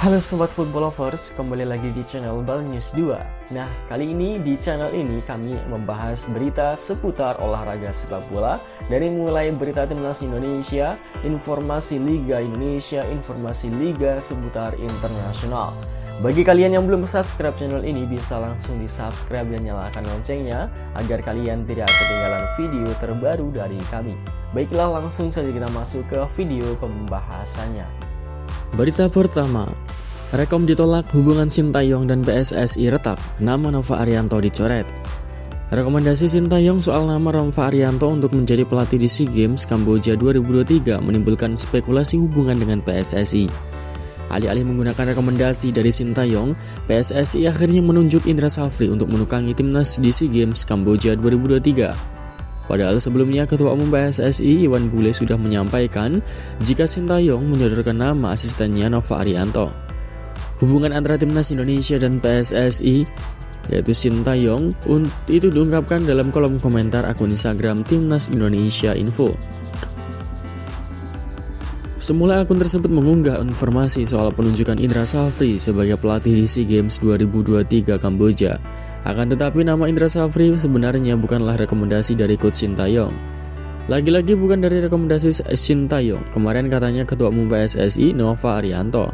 Halo Sobat Football Lovers, kembali lagi di channel Bal News 2. Nah, kali ini di channel ini kami membahas berita seputar olahraga sepak bola. Dari mulai berita timnas Indonesia, informasi Liga Indonesia, informasi Liga seputar internasional. Bagi kalian yang belum subscribe channel ini, bisa langsung di subscribe dan nyalakan loncengnya agar kalian tidak ketinggalan video terbaru dari kami. Baiklah, langsung saja kita masuk ke video pembahasannya. Berita pertama, Rekom ditolak, hubungan Sintayong dan PSSI retak, nama Nova Arianto dicoret. Rekomendasi Sintayong soal nama Nova Arianto untuk menjadi pelatih di SEA Games Kamboja 2023 menimbulkan spekulasi hubungan dengan PSSI. Alih-alih menggunakan rekomendasi dari Sintayong, PSSI akhirnya menunjuk Indra Safri untuk menukangi timnas di SEA Games Kamboja 2023. Padahal sebelumnya Ketua Umum PSSI Iwan Bule sudah menyampaikan jika Sintayong menyodorkan nama asistennya Nova Arianto. Hubungan antara timnas Indonesia dan PSSI, yaitu Sintayong, itu diungkapkan dalam kolom komentar akun Instagram Timnas Indonesia Info. Semula akun tersebut mengunggah informasi soal penunjukan Indra Safri sebagai pelatih di SEA Games 2023 Kamboja. Akan tetapi nama Indra Safri sebenarnya bukanlah rekomendasi dari Coach Sintayong. Lagi-lagi bukan dari rekomendasi Sintayong. Kemarin katanya Ketua Umum PSSI Nova Arianto.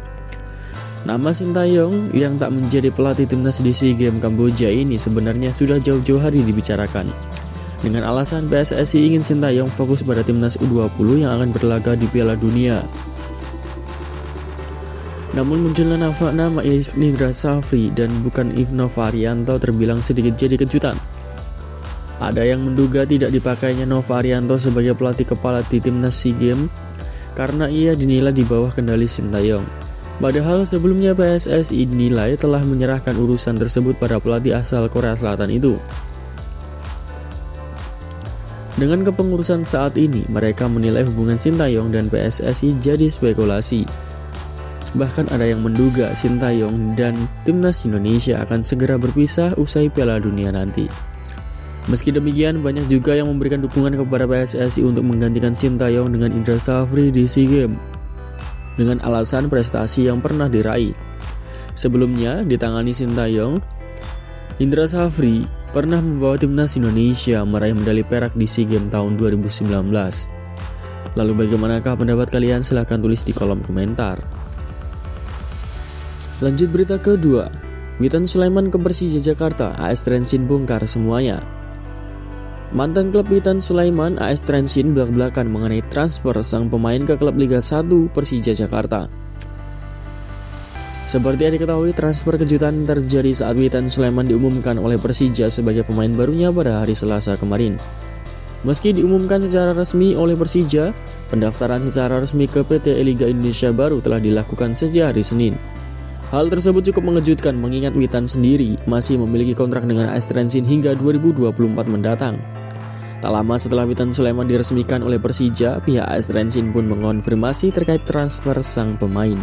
Nama Sintayong yang tak menjadi pelatih timnas di SEA Games Kamboja ini sebenarnya sudah jauh-jauh hari dibicarakan. Dengan alasan PSSI ingin Sintayong fokus pada timnas U20 yang akan berlaga di Piala Dunia. Namun munculnya nama Indra Safri dan bukan Nova Arianto terbilang sedikit jadi kejutan. Ada yang menduga tidak dipakainya Nova Arianto sebagai pelatih kepala di timnas SEA Games karena ia dinilai di bawah kendali Sintayong. Padahal sebelumnya PSSI dinilai telah menyerahkan urusan tersebut pada pelatih asal Korea Selatan itu. Dengan kepengurusan saat ini, mereka menilai hubungan Sintayong dan PSSI jadi spekulasi. Bahkan ada yang menduga Sintayong dan timnas Indonesia akan segera berpisah usai Piala Dunia nanti. Meski demikian, banyak juga yang memberikan dukungan kepada PSSI untuk menggantikan Sintayong dengan Indra Safri di SEA Games dengan alasan prestasi yang pernah diraih. Sebelumnya, ditangani Sintayong, Indra Safri pernah membawa timnas Indonesia meraih medali perak di SEA Games tahun 2019. Lalu bagaimanakah pendapat kalian? Silahkan tulis di kolom komentar. Lanjut berita kedua, Witan Sulaiman ke Persija Jakarta, AS Trensin bongkar semuanya. Mantan klub Witan Sulaiman, AS Trensin belak-belakan mengenai transfer sang pemain ke klub Liga 1 Persija Jakarta. Seperti yang diketahui, transfer kejutan terjadi saat Witan Sulaiman diumumkan oleh Persija sebagai pemain barunya pada hari Selasa kemarin. Meski diumumkan secara resmi oleh Persija, pendaftaran secara resmi ke PT Liga Indonesia baru telah dilakukan sejak hari Senin. Hal tersebut cukup mengejutkan mengingat Witan sendiri masih memiliki kontrak dengan AS Trensin hingga 2024 mendatang. Tak lama setelah Witan Sulaiman diresmikan oleh Persija, pihak AS Trensin pun mengonfirmasi terkait transfer sang pemain.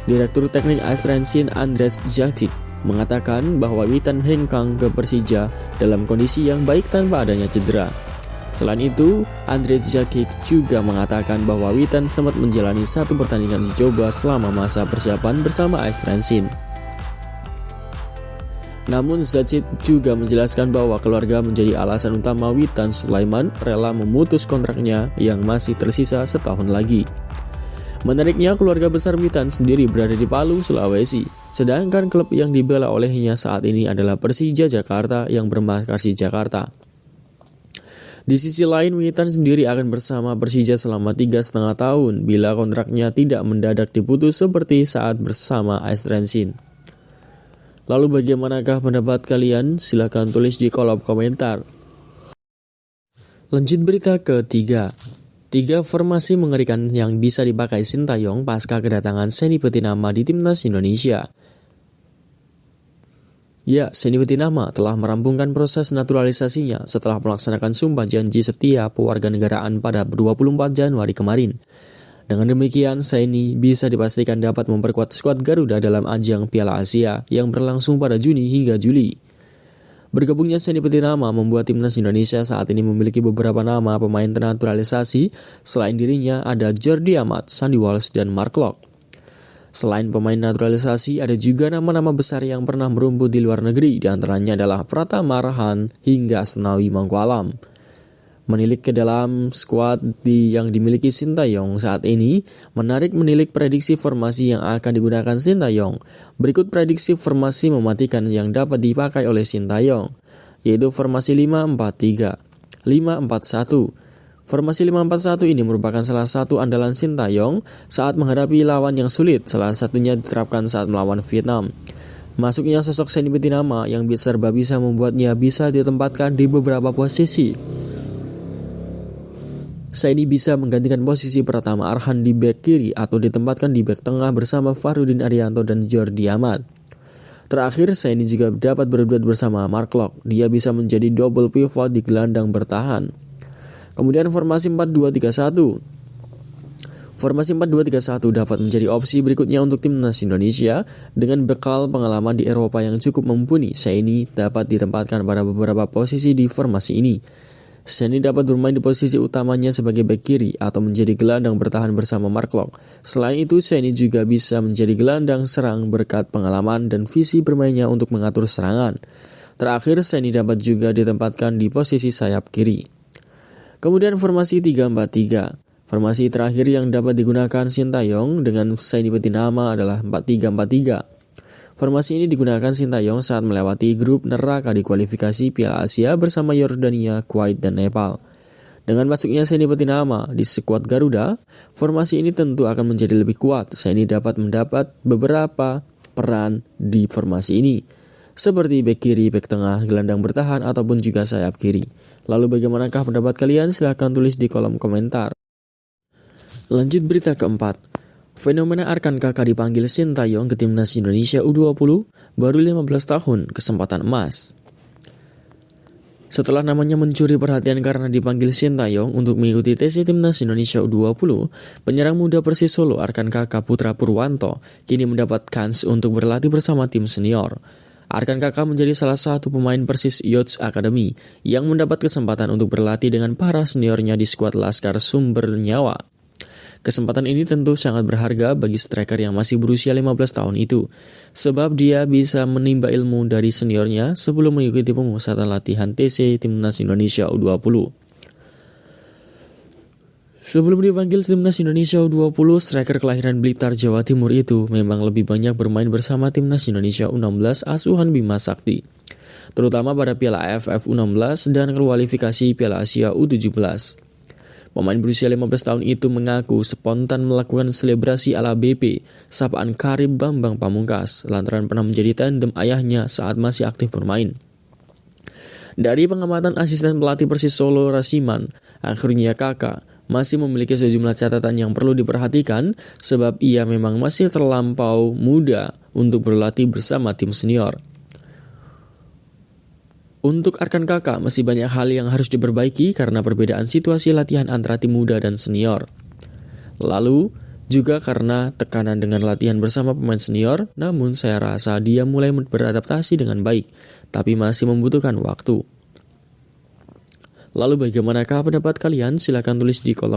Direktur Teknik AS Trensin Andres Jakic mengatakan bahwa Witan hengkang ke Persija dalam kondisi yang baik tanpa adanya cedera. Selain itu, Andres Jakic juga mengatakan bahwa Witan sempat menjalani satu pertandingan uji coba selama masa persiapan bersama AS Trensin. Namun Jakic juga menjelaskan bahwa keluarga menjadi alasan utama Witan Sulaiman rela memutus kontraknya yang masih tersisa setahun lagi. Menariknya, keluarga besar Witan sendiri berada di Palu, Sulawesi, sedangkan klub yang dibela olehnya saat ini adalah Persija Jakarta yang bermarkas di Jakarta. Di sisi lain, Witan sendiri akan bersama Persija selama 3,5 tahun bila kontraknya tidak mendadak diputus seperti saat bersama AS Trensin. Lalu bagaimanakah pendapat kalian? Silahkan tulis di kolom komentar. Lanjut berita ketiga. 3 formasi mengerikan yang bisa dipakai Sintayong pasca kedatangan Seny Petinama di timnas Indonesia. Ya, Seny Petinama telah merampungkan proses naturalisasinya setelah melaksanakan sumpah janji setia kewarganegaraan pada 24 Januari kemarin. Dengan demikian, Seny bisa dipastikan dapat memperkuat skuad Garuda dalam ajang Piala Asia yang berlangsung pada Juni hingga Juli. Bergabungnya Seny Petinama membuat timnas Indonesia saat ini memiliki beberapa nama pemain ternaturalisasi. Selain dirinya ada Jordi Amat, Sandy Walsh, dan Mark Locke. Selain pemain naturalisasi, ada juga nama-nama besar yang pernah merumput di luar negeri, diantaranya adalah Pratama Arhan hingga Asnawi Mangkualam. Menilik ke dalam skuad yang dimiliki Sintayong saat ini, menarik menilik prediksi formasi yang akan digunakan Sintayong. Berikut prediksi formasi mematikan yang dapat dipakai oleh Sintayong, yaitu formasi 5-4-3, 5-4-1. Formasi 5-4-1 ini merupakan salah satu andalan Sintayong saat menghadapi lawan yang sulit, salah satunya diterapkan saat melawan Vietnam. Masuknya sosok Seny Betinama yang serba bisa membuatnya bisa ditempatkan di beberapa posisi. Seny bisa menggantikan posisi Pratama Arhan di bek kiri atau ditempatkan di bek tengah bersama Farudin Arianto dan Jordi Amat. Terakhir, Seny juga dapat berduet bersama Mark Locke. Dia bisa menjadi double pivot di gelandang bertahan. Kemudian formasi 4-2-3-1. Formasi 4-2-3-1 dapat menjadi opsi berikutnya untuk timnas Indonesia. Dengan bekal pengalaman di Eropa yang cukup mumpuni, Seny dapat ditempatkan pada beberapa posisi di formasi ini. Seny dapat bermain di posisi utamanya sebagai bek kiri atau menjadi gelandang bertahan bersama Mark Locke. Selain itu, Seny juga bisa menjadi gelandang serang berkat pengalaman dan visi bermainnya untuk mengatur serangan. Terakhir, Seny dapat juga ditempatkan di posisi sayap kiri. Kemudian formasi 3-4-3. Formasi terakhir yang dapat digunakan Sintayong dengan Seny Betinama adalah 4-3-4-3. Formasi ini digunakan Sintayong saat melewati grup neraka di kualifikasi Piala Asia bersama Yordania, Kuwait, dan Nepal. Dengan masuknya Seny Betinama di skuad Garuda, formasi ini tentu akan menjadi lebih kuat. Seny dapat mendapat beberapa peran di formasi ini, seperti bek kiri, bek tengah, gelandang bertahan, ataupun juga sayap kiri. Lalu bagaimanakah pendapat kalian? Silahkan tulis di kolom komentar. Lanjut berita keempat. Fenomena Arkan Kakak dipanggil Sintayong ke timnas Indonesia U20, baru 15 tahun, kesempatan emas. Setelah namanya mencuri perhatian karena dipanggil Sintayong untuk mengikuti tes timnas Indonesia U20, penyerang muda Persis Solo Arkan Kakak Putra Purwanto kini mendapat kans untuk berlatih bersama tim senior. Arkan Kakak menjadi salah satu pemain Persis Youth Academy yang mendapat kesempatan untuk berlatih dengan para seniornya di skuad Laskar Sumber Nyawa. Kesempatan ini tentu sangat berharga bagi striker yang masih berusia 15 tahun itu, sebab dia bisa menimba ilmu dari seniornya sebelum mengikuti pemusatan latihan TC Timnas Indonesia U20. Sebelum dipanggil Timnas Indonesia U20, striker kelahiran Blitar, Jawa Timur itu memang lebih banyak bermain bersama Timnas Indonesia U16 asuhan Bima Sakti, terutama pada Piala AFF U16 dan kualifikasi Piala Asia U17. Pemain berusia 15 tahun itu mengaku spontan melakukan selebrasi ala BP, sapaan Karib Bambang Pamungkas, lantaran pernah menjadi tandem ayahnya saat masih aktif bermain. Dari pengamatan asisten pelatih Persis Solo Rasiman, akhirnya kakak masih memiliki sejumlah catatan yang perlu diperhatikan sebab ia memang masih terlampau muda untuk berlatih bersama tim senior. Untuk Arkan Kakak masih banyak hal yang harus diperbaiki karena perbedaan situasi latihan antara tim muda dan senior. Lalu juga karena tekanan dengan latihan bersama pemain senior, namun saya rasa dia mulai beradaptasi dengan baik, tapi masih membutuhkan waktu. Lalu bagaimanakah pendapat kalian? Silahkan tulis di kolom